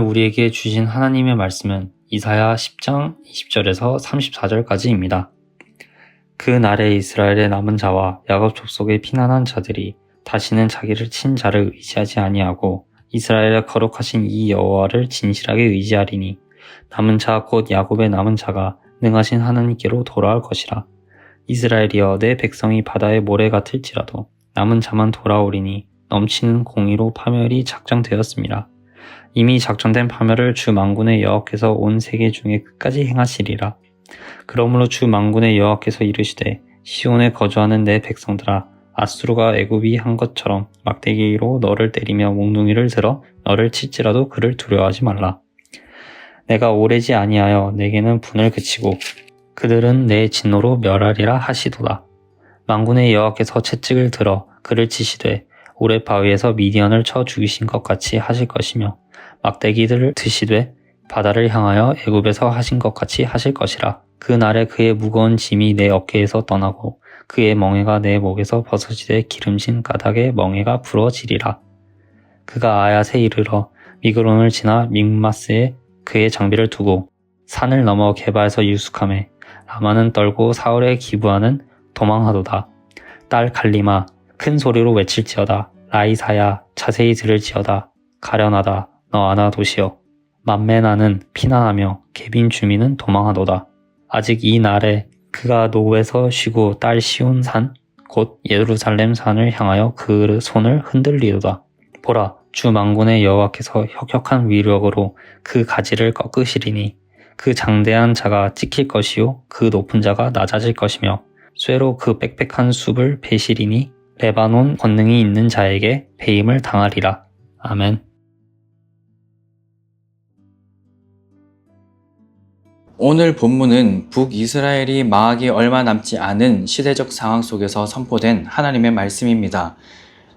우리에게 주신 하나님의 말씀은 이사야 10장 20절에서 34절까지입니다. 그 날에 이스라엘의 남은 자와 야곱 족속의 피난한 자들이 다시는 자기를 친 자를 의지하지 아니하고 이스라엘의 거룩하신 이 여호와를 진실하게 의지하리니 남은 자 곧 야곱의 남은 자가 능하신 하나님께로 돌아올 것이라. 이스라엘이여 내 백성이 바다의 모래 같을지라도 남은 자만 돌아오리니 넘치는 공의로 파멸이 작정되었습니다. 이미 작정된 파멸을 주 만군의 여호와께서 온 세계 중에 끝까지 행하시리라. 그러므로 주 만군의 여호와께서 이르시되 시온에 거주하는 내 백성들아 아수르가 애굽이 한 것처럼 막대기로 너를 때리며 몽둥이를 들어 너를 칠지라도 그를 두려워하지 말라. 내가 오래지 아니하여 내게는 분을 그치고 그들은 내 진노로 멸하리라 하시도다. 만군의 여호와께서 채찍을 들어 그를 치시되 오랫 바위에서 미디안을 쳐 죽이신 것 같이 하실 것이며 막대기들을 드시되 바다를 향하여 애굽에서 하신 것 같이 하실 것이라. 그 날에 그의 무거운 짐이 내 어깨에서 떠나고 그의 멍에가 내 목에서 벗어지되 기름진 가닥에 멍에가 부러지리라. 그가 아얏에 이르러 미그론을 지나 믹마스에 그의 장비를 두고 산을 넘어 게바에서 유숙하매 라마는 떨고 사울에 기부하는 도망하도다. 딸 갈리마 큰 소리로 외칠지어다. 라이사야 자세히 들을지어다. 가련하다 너 아나 도시여. 만메나는 피난하며 게빈 주민은 도망하도다. 아직 이 날에 그가 노에서 쉬고 딸 시온 산 곧 예루살렘 산을 향하여 그 손을 흔들리도다. 보라 주 만군의 여호와께서 혁혁한 위력으로 그 가지를 꺾으시리니 그 장대한 자가 찍힐 것이요 그 높은 자가 낮아질 것이며 쇠로 그 빽빽한 숲을 베시리니 레바논 권능이 있는 자에게 배임을 당하리라. 아멘. 오늘 본문은 북이스라엘이 망하기 얼마 남지 않은 시대적 상황 속에서 선포된 하나님의 말씀입니다.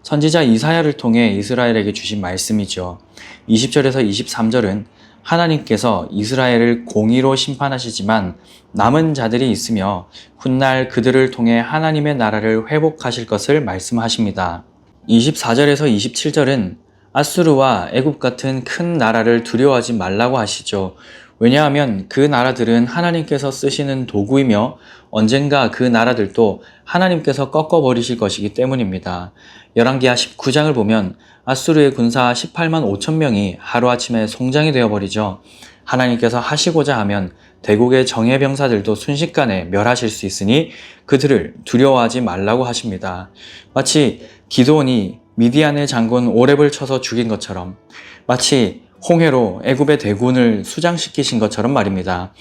선지자 이사야를 통해 이스라엘에게 주신 말씀이죠. 20절에서 23절은 하나님께서 이스라엘을 공의로 심판하시지만 남은 자들이 있으며 훗날 그들을 통해 하나님의 나라를 회복하실 것을 말씀하십니다. 24절에서 27절은 아수르와 애굽 같은 큰 나라를 두려워하지 말라고 하시죠. 왜냐하면 그 나라들은 하나님께서 쓰시는 도구이며 언젠가 그 나라들도 하나님께서 꺾어버리실 것이기 때문입니다. 열왕기하 19장을 보면 아수르의 군사 18만 5천 명이 하루아침에 송장이 되어버리죠. 하나님께서 하시고자 하면 대국의 정예병사들도 순식간에 멸하실 수 있으니 그들을 두려워하지 말라고 하십니다. 마치 기드온이 미디안의 장군 오렙을 쳐서 죽인 것처럼, 마치 홍해로 애굽의 대군을 수장시키신 것처럼 말입니다.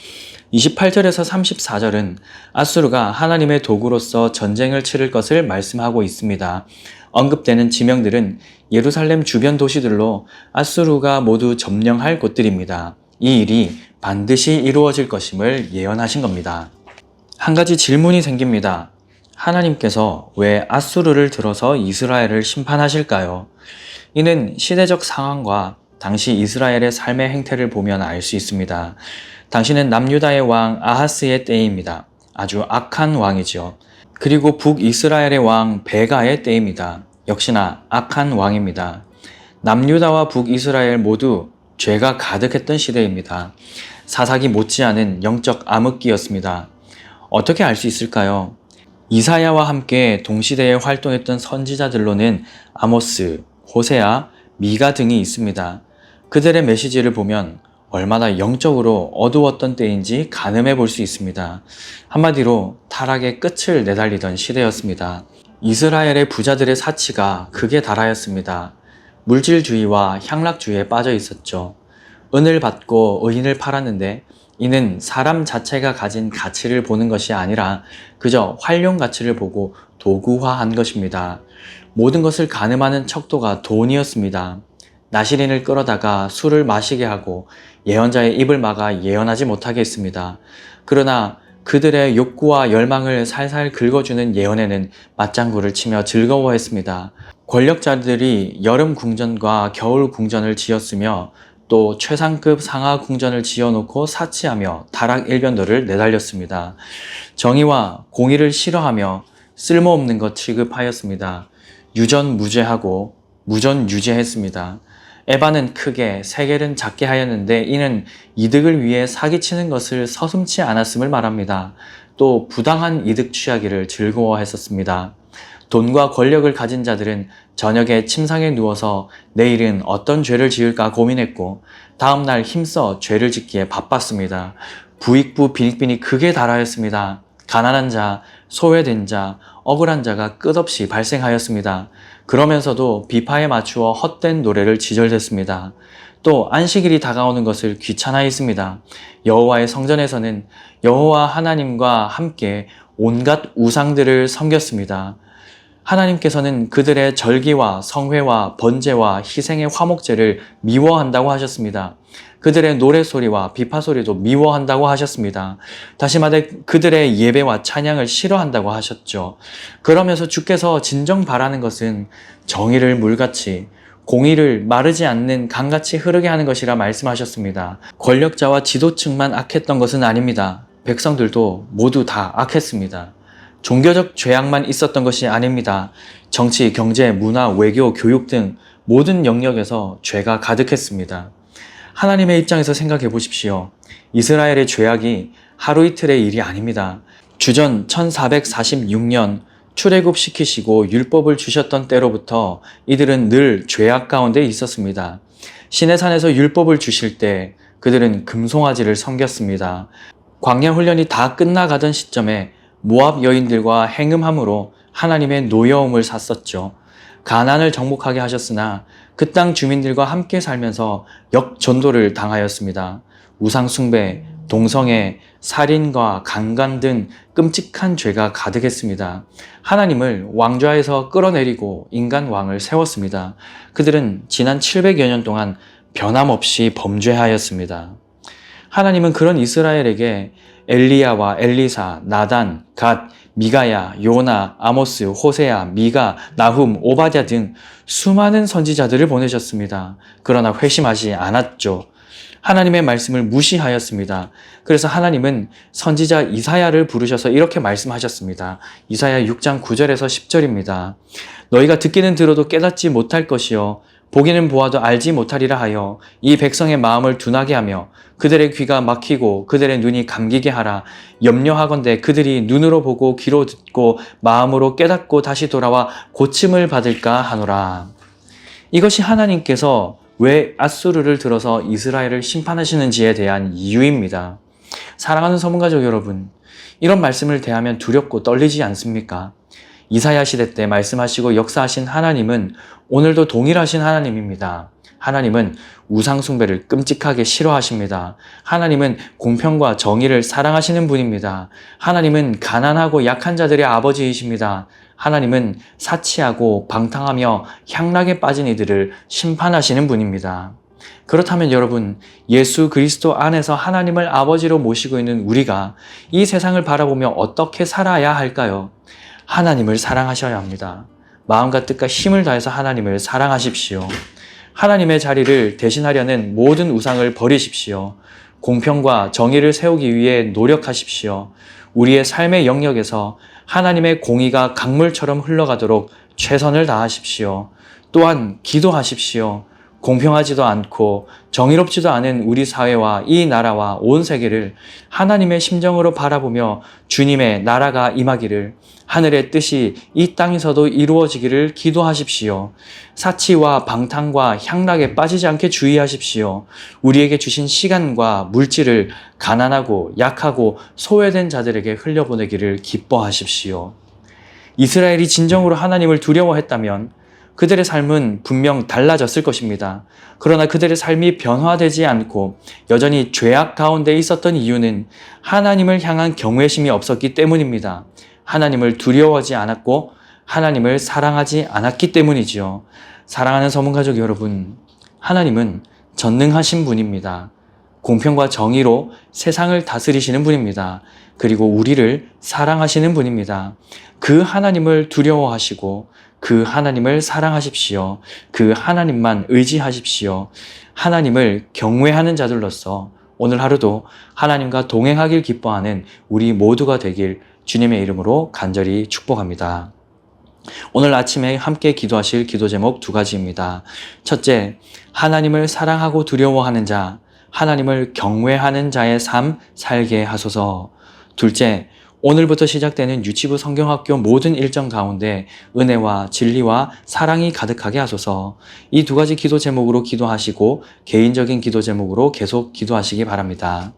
28절에서 34절은 아수르가 하나님의 도구로서 전쟁을 치를 것을 말씀하고 있습니다. 언급되는 지명들은 예루살렘 주변 도시들로 아수르가 모두 점령할 곳들입니다. 이 일이 반드시 이루어질 것임을 예언하신 겁니다. 한 가지 질문이 생깁니다. 하나님께서 왜 아수르를 들어서 이스라엘을 심판하실까요? 이는 시대적 상황과 당시 이스라엘의 삶의 행태를 보면 알 수 있습니다. 당시는 남유다의 왕 아하스의 때입니다. 아주 악한 왕이죠. 그리고 북이스라엘의 왕 베가의 때입니다. 역시나 악한 왕입니다. 남유다와 북이스라엘 모두 죄가 가득했던 시대입니다. 사사기 못지않은 영적 암흑기였습니다. 어떻게 알 수 있을까요? 이사야와 함께 동시대에 활동했던 선지자들로는 아모스, 호세아, 미가 등이 있습니다. 그들의 메시지를 보면 얼마나 영적으로 어두웠던 때인지 가늠해 볼 수 있습니다. 한마디로 타락의 끝을 내달리던 시대였습니다. 이스라엘의 부자들의 사치가 극에 달하였습니다. 물질주의와 향락주의에 빠져 있었죠. 은을 받고 의인을 팔았는데 이는 사람 자체가 가진 가치를 보는 것이 아니라 그저 활용 가치를 보고 도구화한 것입니다. 모든 것을 가늠하는 척도가 돈이었습니다. 나시린을 끌어다가 술을 마시게 하고 예언자의 입을 막아 예언하지 못하게 했습니다. 그러나 그들의 욕구와 열망을 살살 긁어주는 예언에는 맞장구를 치며 즐거워했습니다. 권력자들이 여름 궁전과 겨울 궁전을 지었으며 또 최상급 상하 궁전을 지어놓고 사치하며 타락 일변도를 내달렸습니다. 정의와 공의를 싫어하며 쓸모없는 것 취급하였습니다. 유전무죄하고 무전유죄했습니다. 에바는 크게, 세겔은 작게 하였는데 이는 이득을 위해 사기치는 것을 서슴지 않았음을 말합니다. 또 부당한 이득 취하기를 즐거워했었습니다. 돈과 권력을 가진 자들은 저녁에 침상에 누워서 내일은 어떤 죄를 지을까 고민했고 다음날 힘써 죄를 짓기에 바빴습니다. 부익부 빈익빈이 극에 달하였습니다. 가난한 자, 소외된 자, 억울한 자가 끝없이 발생하였습니다. 그러면서도 비파에 맞추어 헛된 노래를 지절댔습니다. 또 안식일이 다가오는 것을 귀찮아했습니다. 여호와의 성전에서는 여호와 하나님과 함께 온갖 우상들을 섬겼습니다. 하나님께서는 그들의 절기와 성회와 번제와 희생의 화목제를 미워한다고 하셨습니다. 그들의 노래소리와 비파소리도 미워한다고 하셨습니다. 다시 말해 그들의 예배와 찬양을 싫어한다고 하셨죠. 그러면서 주께서 진정 바라는 것은 정의를 물같이 공의를 마르지 않는 강같이 흐르게 하는 것이라 말씀하셨습니다. 권력자와 지도층만 악했던 것은 아닙니다. 백성들도 모두 다 악했습니다. 종교적 죄악만 있었던 것이 아닙니다. 정치, 경제, 문화, 외교, 교육 등 모든 영역에서 죄가 가득했습니다. 하나님의 입장에서 생각해 보십시오. 이스라엘의 죄악이 하루 이틀의 일이 아닙니다. 주전 1446년 출애굽시키시고 율법을 주셨던 때로부터 이들은 늘 죄악 가운데 있었습니다. 시내산에서 율법을 주실 때 그들은 금송아지를 섬겼습니다. 광야 훈련이 다 끝나가던 시점에 모압 여인들과 행음함으로 하나님의 노여움을 샀었죠. 가나안을 정복하게 하셨으나 그 땅 주민들과 함께 살면서 역전도를 당하였습니다. 우상숭배, 동성애, 살인과 강간 등 끔찍한 죄가 가득했습니다. 하나님을 왕좌에서 끌어내리고 인간 왕을 세웠습니다. 그들은 지난 700여 년 동안 변함없이 범죄하였습니다. 하나님은 그런 이스라엘에게 엘리야와 엘리사, 나단, 갓, 미가야, 요나, 아모스, 호세야, 미가, 나훔, 오바댜 등 수많은 선지자들을 보내셨습니다. 그러나 회심하지 않았죠. 하나님의 말씀을 무시하였습니다. 그래서 하나님은 선지자 이사야를 부르셔서 이렇게 말씀하셨습니다. 이사야 6장 9절에서 10절입니다. 너희가 듣기는 들어도 깨닫지 못할 것이요 보기는 보아도 알지 못하리라 하여 이 백성의 마음을 둔하게 하며 그들의 귀가 막히고 그들의 눈이 감기게 하라. 염려하건대 그들이 눈으로 보고 귀로 듣고 마음으로 깨닫고 다시 돌아와 고침을 받을까 하노라. 이것이 하나님께서 왜 앗수르를 들어서 이스라엘을 심판하시는지에 대한 이유입니다. 사랑하는 서문가족 여러분, 이런 말씀을 대하면 두렵고 떨리지 않습니까? 이사야 시대 때 말씀하시고 역사하신 하나님은 오늘도 동일하신 하나님입니다. 하나님은 우상숭배를 끔찍하게 싫어하십니다. 하나님은 공평과 정의를 사랑하시는 분입니다. 하나님은 가난하고 약한 자들의 아버지이십니다. 하나님은 사치하고 방탕하며 향락에 빠진 이들을 심판하시는 분입니다. 그렇다면 여러분, 예수 그리스도 안에서 하나님을 아버지로 모시고 있는 우리가 이 세상을 바라보며 어떻게 살아야 할까요? 하나님을 사랑하셔야 합니다. 마음과 뜻과 힘을 다해서 하나님을 사랑하십시오. 하나님의 자리를 대신하려는 모든 우상을 버리십시오. 공평과 정의를 세우기 위해 노력하십시오. 우리의 삶의 영역에서 하나님의 공의가 강물처럼 흘러가도록 최선을 다하십시오. 또한 기도하십시오. 공평하지도 않고 정의롭지도 않은 우리 사회와 이 나라와 온 세계를 하나님의 심정으로 바라보며 주님의 나라가 임하기를, 하늘의 뜻이 이 땅에서도 이루어지기를 기도하십시오. 사치와 방탕과 향락에 빠지지 않게 주의하십시오. 우리에게 주신 시간과 물질을 가난하고 약하고 소외된 자들에게 흘려보내기를 기뻐하십시오. 이스라엘이 진정으로 하나님을 두려워했다면 그들의 삶은 분명 달라졌을 것입니다. 그러나 그들의 삶이 변화되지 않고 여전히 죄악 가운데 있었던 이유는 하나님을 향한 경외심이 없었기 때문입니다. 하나님을 두려워하지 않았고 하나님을 사랑하지 않았기 때문이지요. 사랑하는 서문가족 여러분, 하나님은 전능하신 분입니다. 공평과 정의로 세상을 다스리시는 분입니다. 그리고 우리를 사랑하시는 분입니다. 그 하나님을 두려워하시고 그 하나님을 사랑하십시오. 그 하나님만 의지하십시오. 하나님을 경외하는 자들로서 오늘 하루도 하나님과 동행하길 기뻐하는 우리 모두가 되길 주님의 이름으로 간절히 축복합니다. 오늘 아침에 함께 기도하실 기도 제목 두 가지입니다. 첫째, 하나님을 사랑하고 두려워하는 자, 하나님을 경외하는 자의 삶 살게 하소서. 둘째, 오늘부터 시작되는 유치부 성경학교 모든 일정 가운데 은혜와 진리와 사랑이 가득하게 하소서. 이 두 가지 기도 제목으로 기도하시고 개인적인 기도 제목으로 계속 기도하시기 바랍니다.